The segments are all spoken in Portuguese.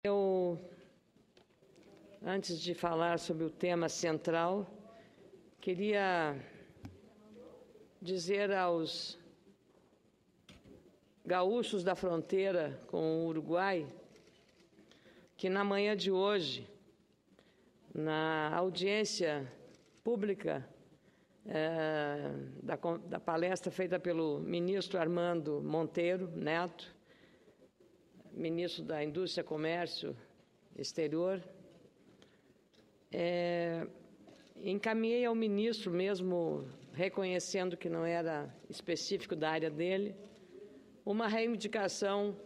Eu, antes de falar sobre o tema central, queria dizer aos gaúchos da fronteira com o Uruguai que na manhã de hoje, na audiência pública da palestra feita pelo ministro Armando Monteiro Neto, ministro da Indústria, Comércio Exterior, encaminhei ao ministro, mesmo reconhecendo que não era específico da área dele, uma reivindicação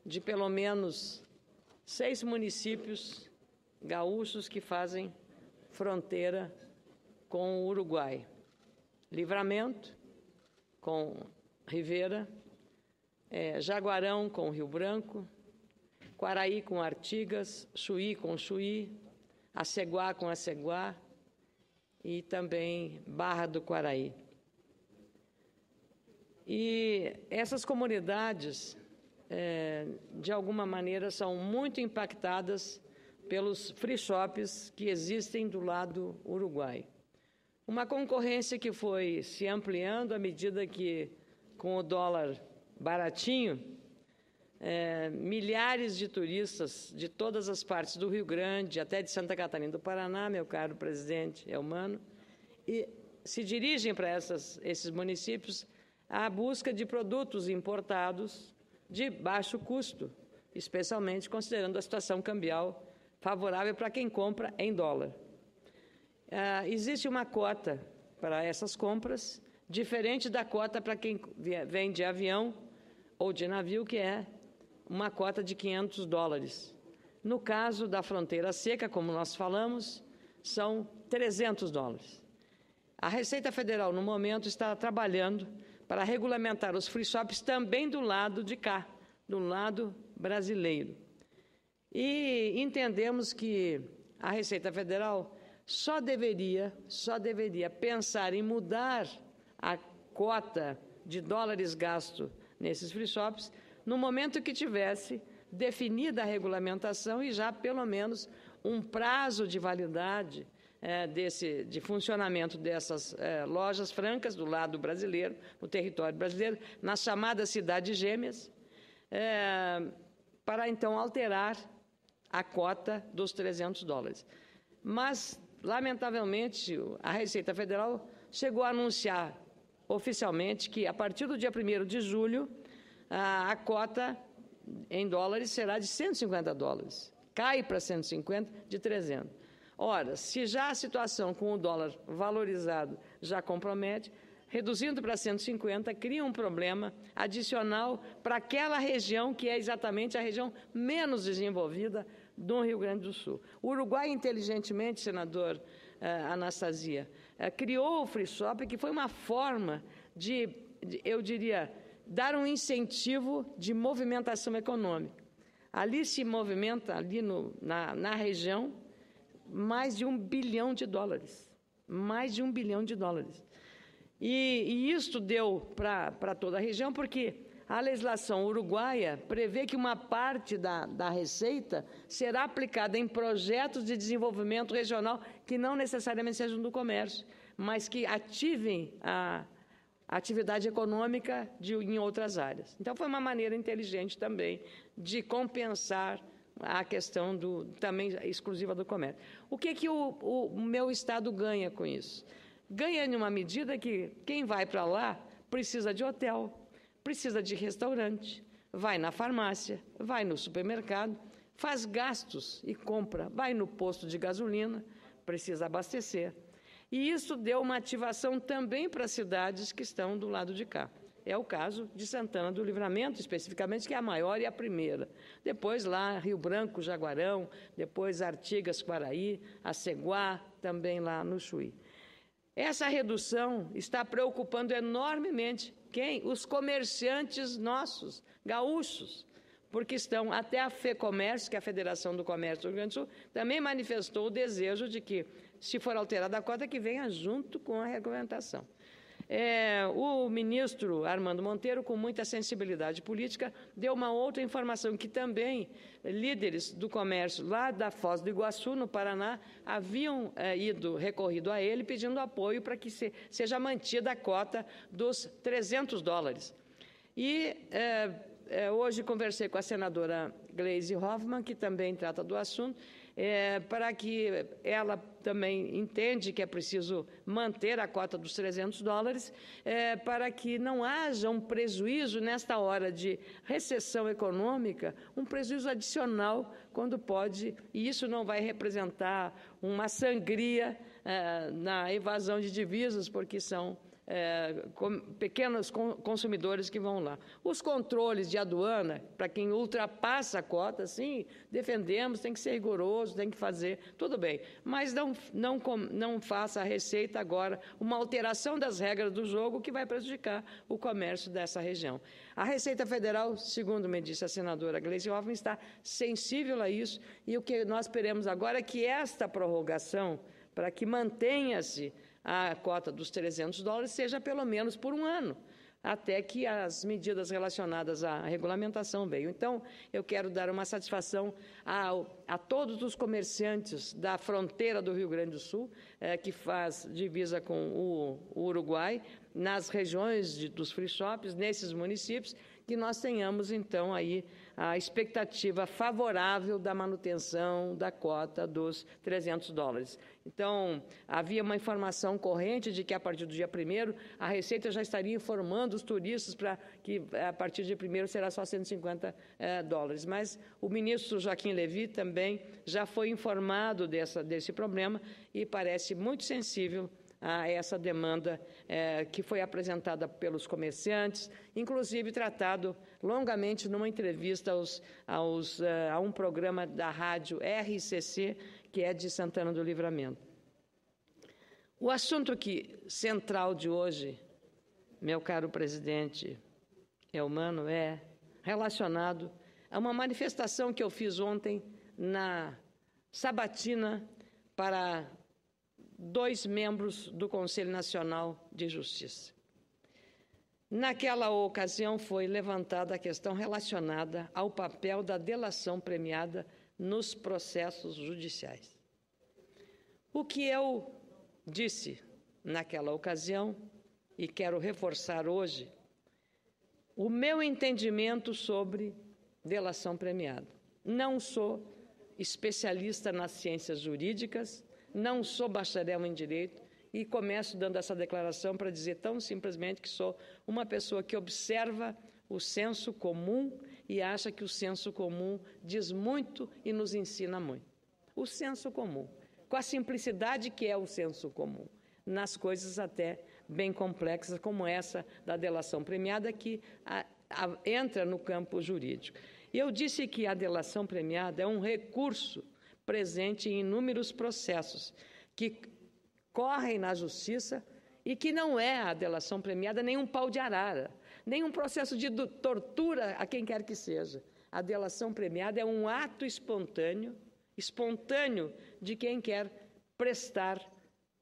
de pelo menos 6 municípios gaúchos que fazem fronteira com o Uruguai. Livramento, com Rivera, Jaguarão com Rio Branco, Quaraí com Artigas, Chuí com Chuí, Aceguá com Aceguá e também Barra do Quaraí. E essas comunidades, de alguma maneira, são muito impactadas pelos free shops que existem do lado uruguai. Uma concorrência que foi se ampliando à medida que, com o dólar baratinho, milhares de turistas de todas as partes do Rio Grande, até de Santa Catarina do Paraná, meu caro presidente Elmano, e se dirigem para esses municípios à busca de produtos importados de baixo custo, especialmente considerando a situação cambial favorável para quem compra em dólar. Existe uma cota para essas compras, diferente da cota para quem vem de avião ou de navio, que é uma cota de $500. No caso da fronteira seca, como nós falamos, são $300. A Receita Federal, no momento, está trabalhando para regulamentar os free shops também do lado de cá, do lado brasileiro. E entendemos que a Receita Federal só deveria pensar em mudar a cota de dólares gasto nesses free shops no momento que tivesse definida a regulamentação e já, pelo menos, um prazo de validade de funcionamento dessas lojas francas do lado brasileiro, no território brasileiro, nas chamadas cidades gêmeas, para, então, alterar a cota dos $300. Mas, lamentavelmente, a Receita Federal chegou a anunciar oficialmente que, a partir do dia 1º de julho, a cota em dólares será de $150. Cai para 150 de 300. Ora, se já a situação com o dólar valorizado já compromete, reduzindo para 150, cria um problema adicional para aquela região que é exatamente a região menos desenvolvida do Rio Grande do Sul. O Uruguai, inteligentemente, senador Anastasia, criou o free shop, que foi uma forma eu diria, dar um incentivo de movimentação econômica. Ali se movimenta, ali na região, mais de $1 bilhão. Mais de $1 bilhão. E isso deu para toda a região, porque a legislação uruguaia prevê que uma parte da receita será aplicada em projetos de desenvolvimento regional que não necessariamente sejam do comércio, mas que ativem a atividade econômica em outras áreas. Então, foi uma maneira inteligente também de compensar a questão também exclusiva do comércio. O que o meu Estado ganha com isso? Ganha em uma medida que quem vai para lá precisa de hotel, precisa de restaurante, vai na farmácia, vai no supermercado, faz gastos e compra, vai no posto de gasolina, precisa abastecer. E isso deu uma ativação também para as cidades que estão do lado de cá. É o caso de Santana do Livramento, especificamente, que é a maior e a primeira. Depois lá, Rio Branco, Jaguarão, depois Artigas, Quaraí, Aceguá, também lá no Chuí. Essa redução está preocupando enormemente quem? Os comerciantes nossos, gaúchos, porque estão, até a FEComércio, que é a Federação do Comércio do Rio Grande do Sul, também manifestou o desejo de que, se for alterada a cota, que venha junto com a regulamentação. o ministro Armando Monteiro, com muita sensibilidade política, deu uma outra informação que também líderes do comércio lá da Foz do Iguaçu, no Paraná, haviam recorrido a ele pedindo apoio para que seja mantida a cota dos $300. E hoje conversei com a senadora Gleisi Hoffmann, que também trata do assunto, para que ela também entende que é preciso manter a cota dos $300, para que não haja um prejuízo nesta hora de recessão econômica, um prejuízo adicional quando pode, e isso não vai representar uma sangria na evasão de divisas, porque são pequenos consumidores que vão lá. Os controles de aduana, para quem ultrapassa a cota, sim, defendemos, tem que ser rigoroso, tem que fazer, tudo bem, mas não faça a Receita agora uma alteração das regras do jogo que vai prejudicar o comércio dessa região. A Receita Federal, segundo me disse a senadora Gleisi Hoffmann, está sensível a isso, e o que nós esperamos agora é que esta prorrogação, para que mantenha-se a cota dos $300, seja pelo menos por um ano, até que as medidas relacionadas à regulamentação venham. Então, eu quero dar uma satisfação a todos os comerciantes da fronteira do Rio Grande do Sul, que faz divisa com o Uruguai, nas regiões dos free shops, nesses municípios, que nós tenhamos, então, aí a expectativa favorável da manutenção da cota dos $300. Então, havia uma informação corrente de que, a partir do dia 1º, a Receita já estaria informando os turistas para que, a partir de 1º, será só $150. Mas o ministro Joaquim Levy também já foi informado desse problema e parece muito sensível a essa demanda que foi apresentada pelos comerciantes, inclusive tratado longamente numa entrevista a um programa da rádio RCC, que é de Santana do Livramento. O assunto central de hoje, meu caro presidente Eumano, é relacionado a uma manifestação que eu fiz ontem na sabatina para 2 membros do Conselho Nacional de Justiça. Naquela ocasião foi levantada a questão relacionada ao papel da delação premiada nos processos judiciais. O que eu disse naquela ocasião, e quero reforçar hoje, o meu entendimento sobre delação premiada. Não sou especialista nas ciências jurídicas, não sou bacharel em Direito e começo dando essa declaração para dizer tão simplesmente que sou uma pessoa que observa o senso comum e acha que o senso comum diz muito e nos ensina muito. O senso comum, com a simplicidade que é o senso comum, nas coisas até bem complexas como essa da delação premiada que entra no campo jurídico. E eu disse que a delação premiada é um recurso presente em inúmeros processos que correm na justiça e que não é a delação premiada nem um pau de arara, nem um processo de tortura a quem quer que seja. A delação premiada é um ato espontâneo de quem quer prestar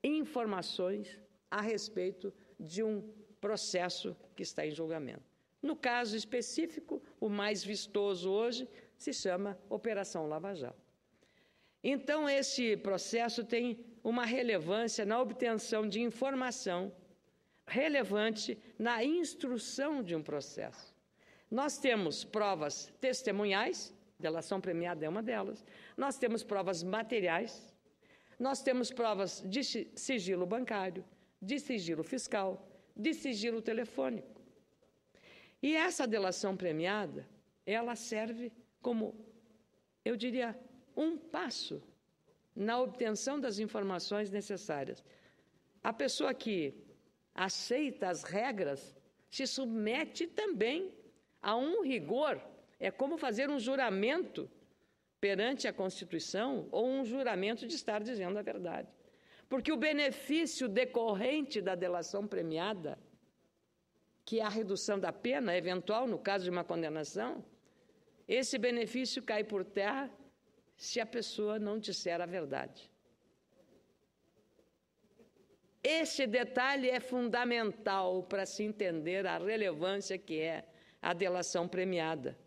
informações a respeito de um processo que está em julgamento. No caso específico, o mais vistoso hoje se chama Operação Lava Jato. Então, esse processo tem uma relevância na obtenção de informação relevante na instrução de um processo. Nós temos provas testemunhais, delação premiada é uma delas, nós temos provas materiais, nós temos provas de sigilo bancário, de sigilo fiscal, de sigilo telefônico. E essa delação premiada, ela serve como, eu diria, um passo na obtenção das informações necessárias. A pessoa que aceita as regras se submete também a um rigor. É como fazer um juramento perante a Constituição ou um juramento de estar dizendo a verdade. Porque o benefício decorrente da delação premiada, que é a redução da pena eventual no caso de uma condenação, esse benefício cai por terra se a pessoa não disser a verdade. Esse detalhe é fundamental para se entender a relevância que é a delação premiada.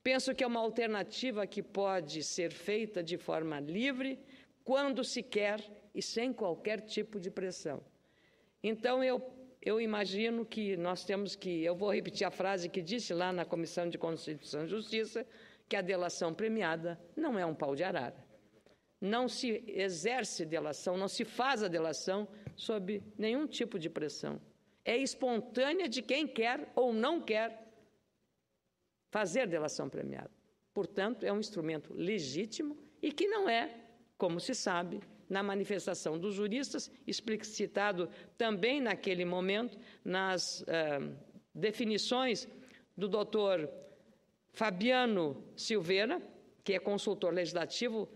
Penso que é uma alternativa que pode ser feita de forma livre, quando se quer e sem qualquer tipo de pressão. Então, eu imagino que nós temos que... Eu vou repetir a frase que disse lá na Comissão de Constituição e Justiça, que a delação premiada não é um pau de arara. Não se exerce delação, não se faz a delação sob nenhum tipo de pressão. É espontânea de quem quer ou não quer fazer delação premiada. Portanto, é um instrumento legítimo e que não é, como se sabe, na manifestação dos juristas, explicitado também naquele momento nas definições do doutor Fabiano Silveira, que é consultor legislativo,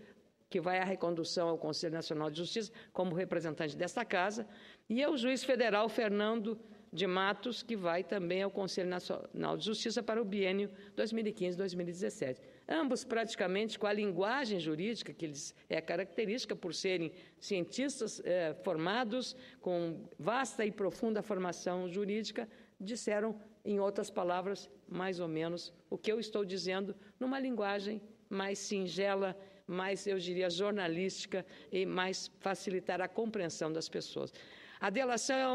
que vai à recondução ao Conselho Nacional de Justiça como representante desta casa, e é o juiz federal Fernando de Matos, que vai também ao Conselho Nacional de Justiça para o biênio 2015-2017. Ambos praticamente com a linguagem jurídica, que lhes é característica por serem cientistas formados com vasta e profunda formação jurídica, disseram, em outras palavras, mais ou menos o que eu estou dizendo, numa linguagem mais singela, mais, eu diria, jornalística e mais facilitar a compreensão das pessoas. A delação é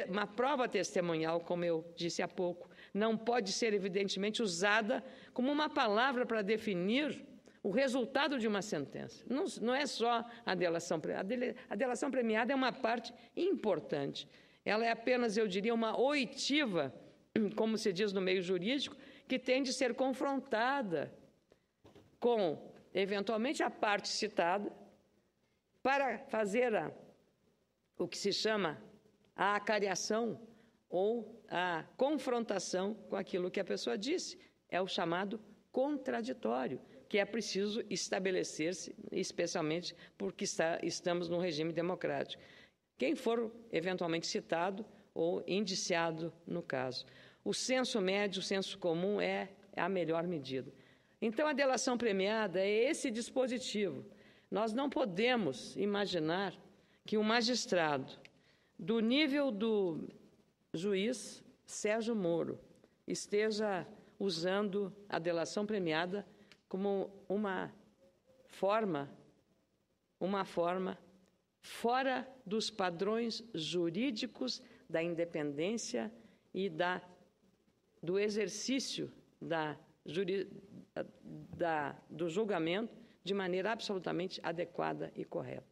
uma prova testemunhal, como eu disse há pouco. Não pode ser, evidentemente, usada como uma palavra para definir o resultado de uma sentença. Não é só a delação premiada. A delação premiada é uma parte importante. Ela é apenas, eu diria, uma oitiva, como se diz no meio jurídico, que tem de ser confrontada com, eventualmente, a parte citada para fazer o que se chama a acariação ou a confrontação com aquilo que a pessoa disse. É o chamado contraditório, que é preciso estabelecer-se, especialmente porque estamos num regime democrático. Quem for eventualmente citado ou indiciado no caso. O senso médio, o senso comum é a melhor medida. Então, a delação premiada é esse dispositivo. Nós não podemos imaginar que um magistrado do nível do juiz Sérgio Moro esteja usando a delação premiada como uma forma fora dos padrões jurídicos da independência e do exercício do julgamento de maneira absolutamente adequada e correta.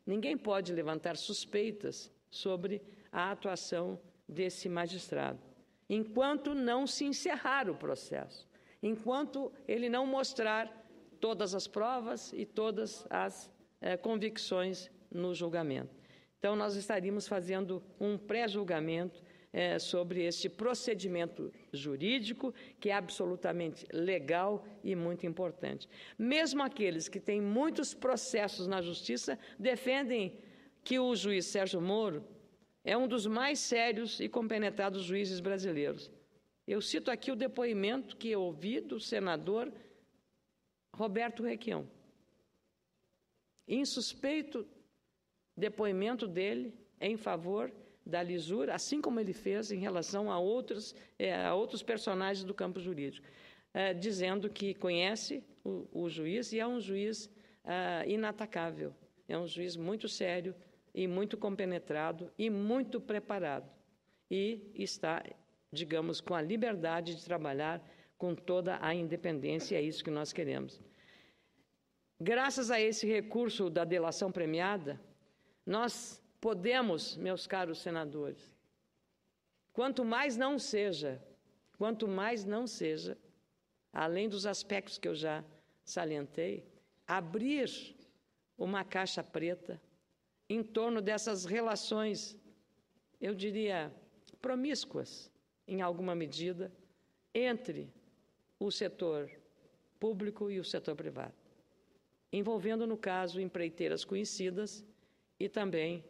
Ninguém pode levantar suspeitas sobre a atuação desse magistrado, enquanto não se encerrar o processo, enquanto ele não mostrar todas as provas e todas as convicções no julgamento. Então, nós estaríamos fazendo um pré-julgamento sobre este procedimento jurídico, que é absolutamente legal e muito importante. Mesmo aqueles que têm muitos processos na Justiça defendem que o juiz Sérgio Moro é um dos mais sérios e compenetrados juízes brasileiros. Eu cito aqui o depoimento que eu ouvi do senador Roberto Requião. Insuspeito depoimento dele em favor da lisura, assim como ele fez em relação a outros personagens do campo jurídico, dizendo que conhece o juiz e é um juiz inatacável, é um juiz muito sério e muito compenetrado e muito preparado, e está, digamos, com a liberdade de trabalhar com toda a independência, e é isso que nós queremos. Graças a esse recurso da delação premiada, nós podemos, meus caros senadores, quanto mais não seja, além dos aspectos que eu já salientei, abrir uma caixa preta em torno dessas relações, eu diria, promíscuas, em alguma medida, entre o setor público e o setor privado, envolvendo, no caso, empreiteiras conhecidas e também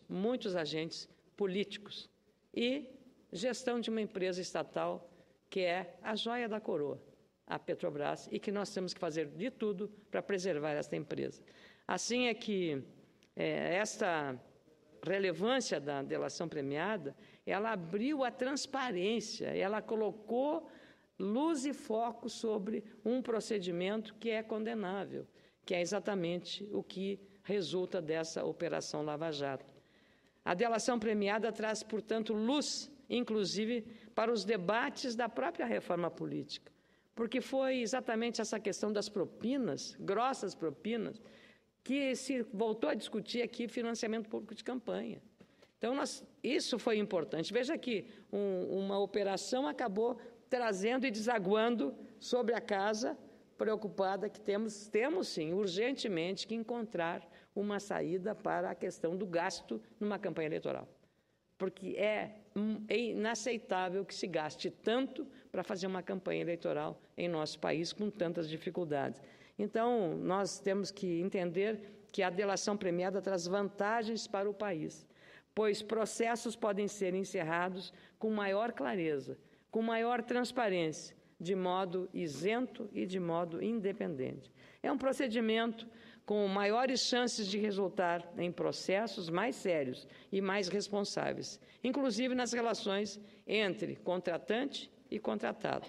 muitos agentes políticos e gestão de uma empresa estatal que é a joia da coroa, a Petrobras, e que nós temos que fazer de tudo para preservar esta empresa. Assim é que esta relevância da delação premiada, ela abriu a transparência, ela colocou luz e foco sobre um procedimento que é condenável, que é exatamente o que resulta dessa Operação Lava Jato. A delação premiada traz, portanto, luz, inclusive, para os debates da própria reforma política, porque foi exatamente essa questão das propinas, grossas propinas, que se voltou a discutir aqui financiamento público de campanha. Então, isso foi importante. Veja que uma operação acabou trazendo e desaguando sobre a casa, preocupada que temos sim, urgentemente, que encontrar uma saída para a questão do gasto numa campanha eleitoral. Porque é inaceitável que se gaste tanto para fazer uma campanha eleitoral em nosso país com tantas dificuldades. Então, nós temos que entender que a delação premiada traz vantagens para o país, pois processos podem ser encerrados com maior clareza, com maior transparência, de modo isento e de modo independente. É um procedimento com maiores chances de resultar em processos mais sérios e mais responsáveis, inclusive nas relações entre contratante e contratado.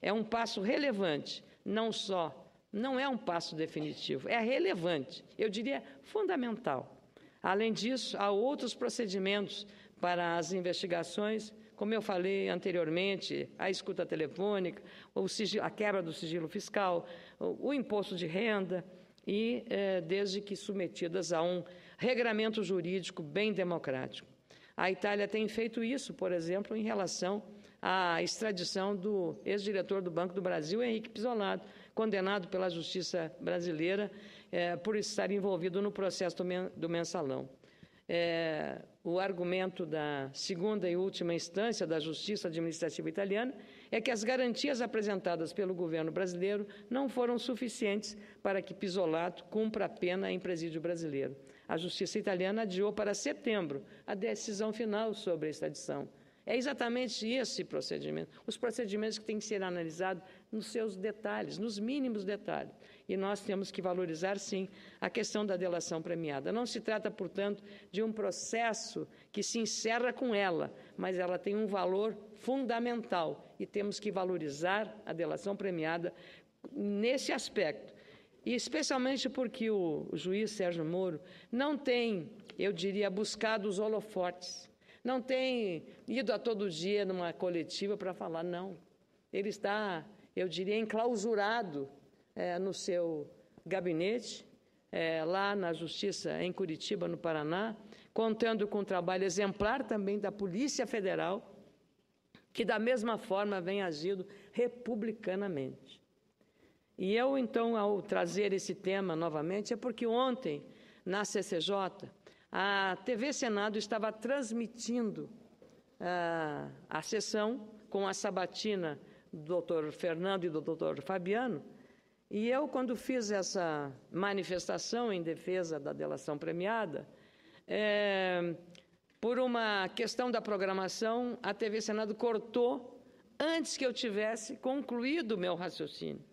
É um passo relevante, não é um passo definitivo, é relevante, eu diria fundamental. Além disso, há outros procedimentos para as investigações, como eu falei anteriormente, a escuta telefônica, a quebra do sigilo fiscal, o imposto de renda, e desde que submetidas a um regramento jurídico bem democrático. A Itália tem feito isso, por exemplo, em relação à extradição do ex-diretor do Banco do Brasil, Henrique Pizzolatto, condenado pela Justiça brasileira por estar envolvido no processo do Mensalão. O argumento da segunda e última instância da Justiça Administrativa Italiana é que as garantias apresentadas pelo governo brasileiro não foram suficientes para que Pizzolatto cumpra a pena em presídio brasileiro. A Justiça italiana adiou para setembro a decisão final sobre a extradição. É exatamente esse procedimento, os procedimentos que têm que ser analisados nos seus detalhes, nos mínimos detalhes. E nós temos que valorizar, sim, a questão da delação premiada. Não se trata, portanto, de um processo que se encerra com ela, mas ela tem um valor fundamental e temos que valorizar a delação premiada nesse aspecto. E especialmente porque o juiz Sérgio Moro não tem, eu diria, buscado os holofotes, não tem ido a todo dia numa coletiva para falar, não. Ele está, eu diria, enclausurado no seu gabinete, lá na Justiça em Curitiba, no Paraná, contando com um trabalho exemplar também da Polícia Federal, que da mesma forma vem agindo republicanamente. E eu, então, ao trazer esse tema novamente, é porque ontem, na CCJ, a TV Senado estava transmitindo a sessão com a sabatina do Dr. Fernando e do Dr. Fabiano, e eu, quando fiz essa manifestação em defesa da delação premiada, por uma questão da programação, a TV Senado cortou antes que eu tivesse concluído o meu raciocínio.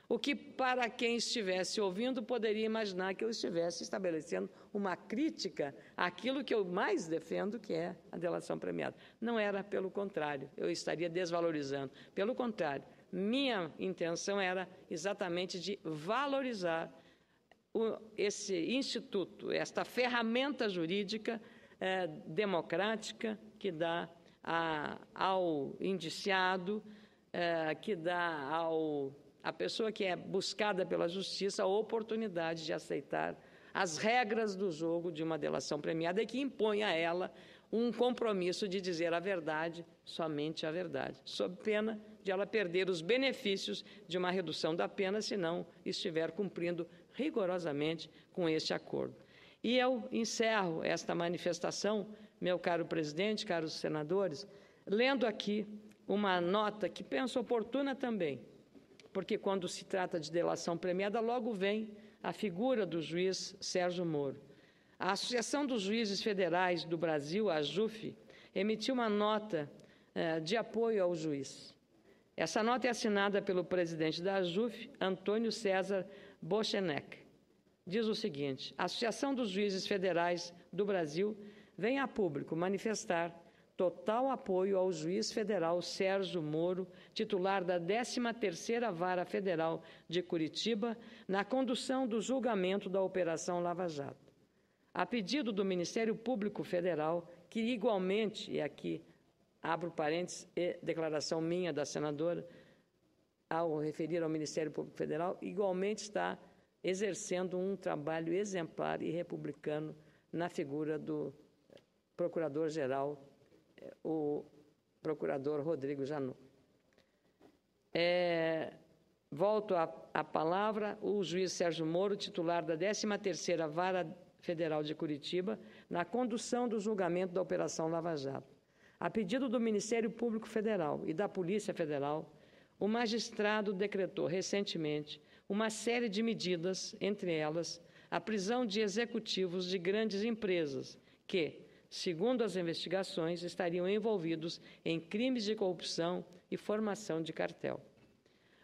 O que, para quem estivesse ouvindo, poderia imaginar que eu estivesse estabelecendo uma crítica àquilo que eu mais defendo, que é a delação premiada. Não era, pelo contrário, eu estaria desvalorizando. Pelo contrário, minha intenção era exatamente de valorizar esse instituto, esta ferramenta jurídica democrática que dá ao indiciado, que dá a pessoa que é buscada pela justiça a oportunidade de aceitar as regras do jogo de uma delação premiada e que impõe a ela um compromisso de dizer a verdade, somente a verdade, sob pena de ela perder os benefícios de uma redução da pena se não estiver cumprindo rigorosamente com este acordo. E eu encerro esta manifestação, meu caro presidente, caros senadores, lendo aqui uma nota que penso oportuna também, porque quando se trata de delação premiada, logo vem a figura do juiz Sérgio Moro. A Associação dos Juízes Federais do Brasil, a AJUF, emitiu uma nota de apoio ao juiz. Essa nota é assinada pelo presidente da AJUF, Antônio César Bochenek. diz o seguinte: a Associação dos Juízes Federais do Brasil vem a público manifestar total apoio ao juiz federal Sérgio Moro, titular da 13ª Vara Federal de Curitiba, na condução do julgamento da Operação Lava Jato. A pedido do Ministério Público Federal, que igualmente, e aqui abro parênteses, declaração minha da senadora, ao referir ao Ministério Público Federal, igualmente está exercendo um trabalho exemplar e republicano na figura do Procurador-Geral, o Procurador Rodrigo Janot. Volto à palavra, o juiz Sérgio Moro, titular da 13ª Vara Federal de Curitiba, na condução do julgamento da Operação Lava Jato. A pedido do Ministério Público Federal e da Polícia Federal, o magistrado decretou recentemente uma série de medidas, entre elas a prisão de executivos de grandes empresas que, segundo as investigações, estariam envolvidos em crimes de corrupção e formação de cartel.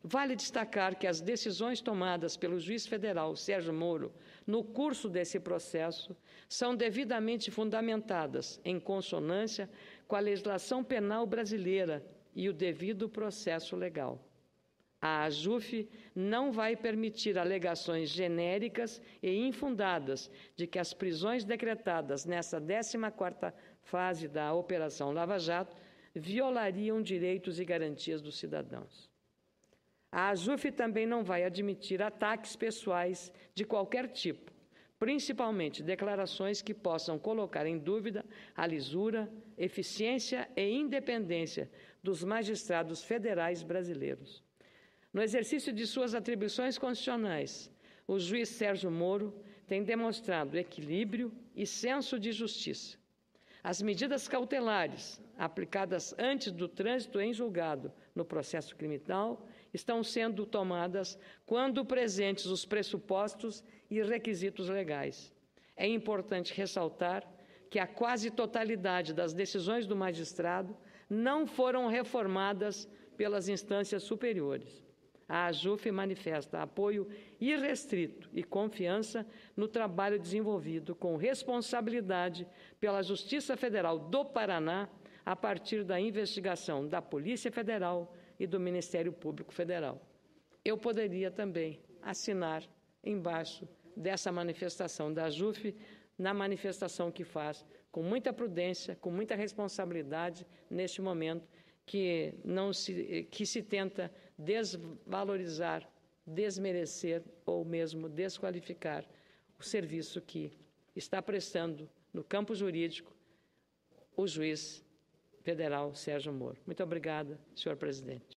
Vale destacar que as decisões tomadas pelo juiz federal Sérgio Moro no curso desse processo são devidamente fundamentadas em consonância com a legislação penal brasileira e o devido processo legal. A AJUF não vai permitir alegações genéricas e infundadas de que as prisões decretadas nessa 14ª fase da Operação Lava Jato violariam direitos e garantias dos cidadãos. A AJUF também não vai admitir ataques pessoais de qualquer tipo, principalmente declarações que possam colocar em dúvida a lisura, eficiência e independência dos magistrados federais brasileiros. No exercício de suas atribuições constitucionais, o juiz Sérgio Moro tem demonstrado equilíbrio e senso de justiça. As medidas cautelares aplicadas antes do trânsito em julgado no processo criminal estão sendo tomadas quando presentes os pressupostos e requisitos legais. É importante ressaltar que a quase totalidade das decisões do magistrado não foram reformadas pelas instâncias superiores. A AJUF manifesta apoio irrestrito e confiança no trabalho desenvolvido com responsabilidade pela Justiça Federal do Paraná a partir da investigação da Polícia Federal e do Ministério Público Federal. Eu poderia também assinar embaixo dessa manifestação da AJUF, na manifestação que faz com muita prudência, com muita responsabilidade neste momento, que se tenta desvalorizar, desmerecer ou mesmo desqualificar o serviço que está prestando no campo jurídico o juiz federal Sérgio Moro. Muito obrigada, senhor presidente.